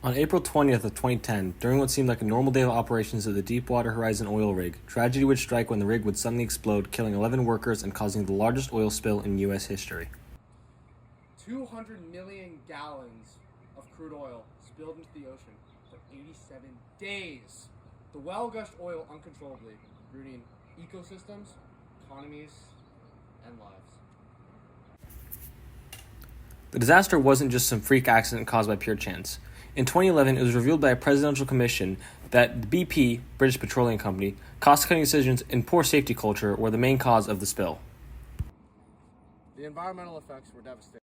On April 20th of 2010, during what seemed like a normal day of operations of the Deepwater Horizon oil rig, tragedy would strike when the rig would suddenly explode, killing 11 workers and causing the largest oil spill in U.S. history. 200 million gallons of crude oil spilled into the ocean for 87 days. The well gushed oil uncontrollably, ruining ecosystems, economies, and lives. The disaster wasn't just some freak accident caused by pure chance. In 2011, it was revealed by a presidential commission that the BP, British Petroleum Company, cost-cutting decisions and poor safety culture were the main cause of the spill. The environmental effects were devastating.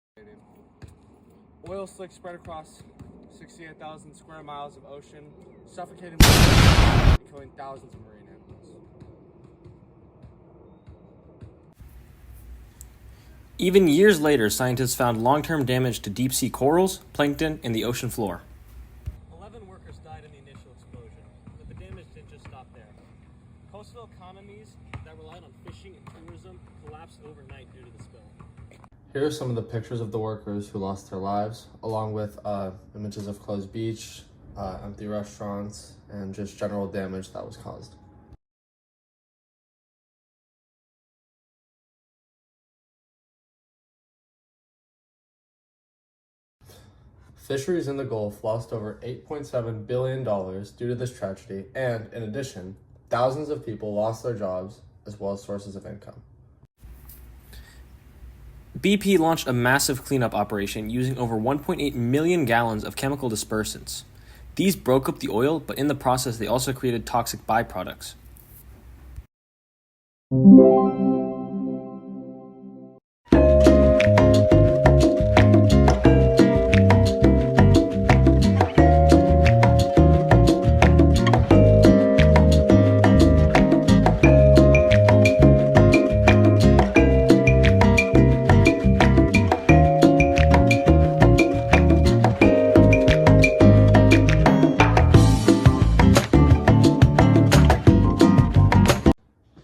Oil slick spread across 68,000 square miles of ocean, suffocating and killing thousands of marine animals. Even years later, scientists found long-term damage to deep-sea corals, plankton, and the ocean floor. 11 workers died in the initial explosion, but the damage didn't just stop there. Coastal economies that relied on fishing and tourism collapsed overnight due to the spill. Here are some of the pictures of the workers who lost their lives, along with images of closed beach, empty restaurants, and just general damage that was caused. Fisheries in the Gulf lost over $8.7 billion due to this tragedy, and in addition, thousands of people lost their jobs as well as sources of income. BP launched a massive cleanup operation using over 1.8 million gallons of chemical dispersants. These broke up the oil, but in the process they also created toxic byproducts.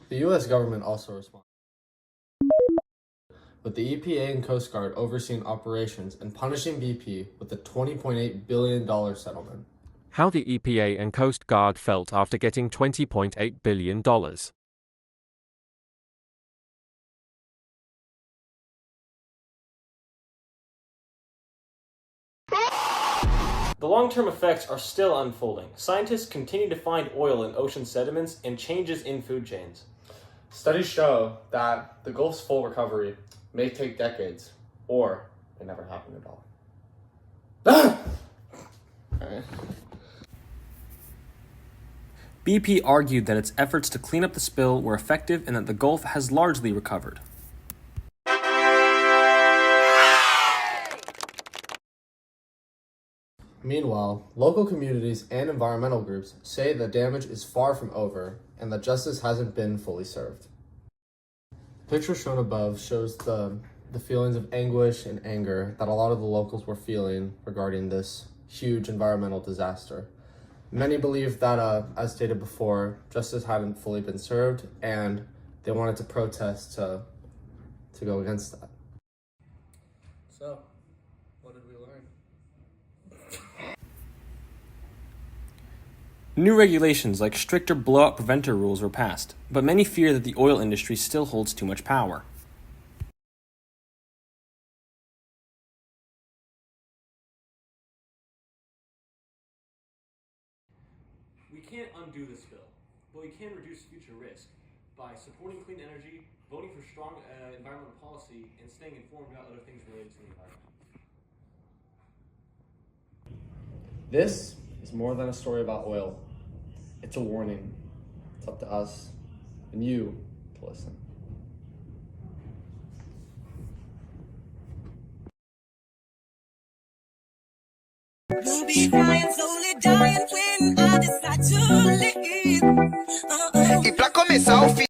The U.S. government also responded, with the EPA and Coast Guard overseeing operations and punishing BP with a $20.8 billion settlement. How the EPA and Coast Guard felt after getting $20.8 billion. The long-term effects are still unfolding. Scientists continue to find oil in ocean sediments and changes in food chains. Studies show that the Gulf's full recovery may take decades, or it never happened at all. BP argued that its efforts to clean up the spill were effective and that the Gulf has largely recovered. Meanwhile, local communities and environmental groups say the damage is far from over and that justice hasn't been fully served. The picture shown above shows the feelings of anguish and anger that a lot of the locals were feeling regarding this huge environmental disaster. Many believe that, as stated before, justice hadn't fully been served and they wanted to protest to go against that. So, what did we learn? New regulations like stricter blowout preventer rules were passed, but many fear that the oil industry still holds too much power. We can't undo the spill, but we can reduce future risk by supporting clean energy, voting for strong environmental policy, and staying informed about other things related to the environment. This is more than a story about oil. It's a warning. It's up to us and you to listen. We'll be crying, slowly dying when I decide to leave. E pra começar o fim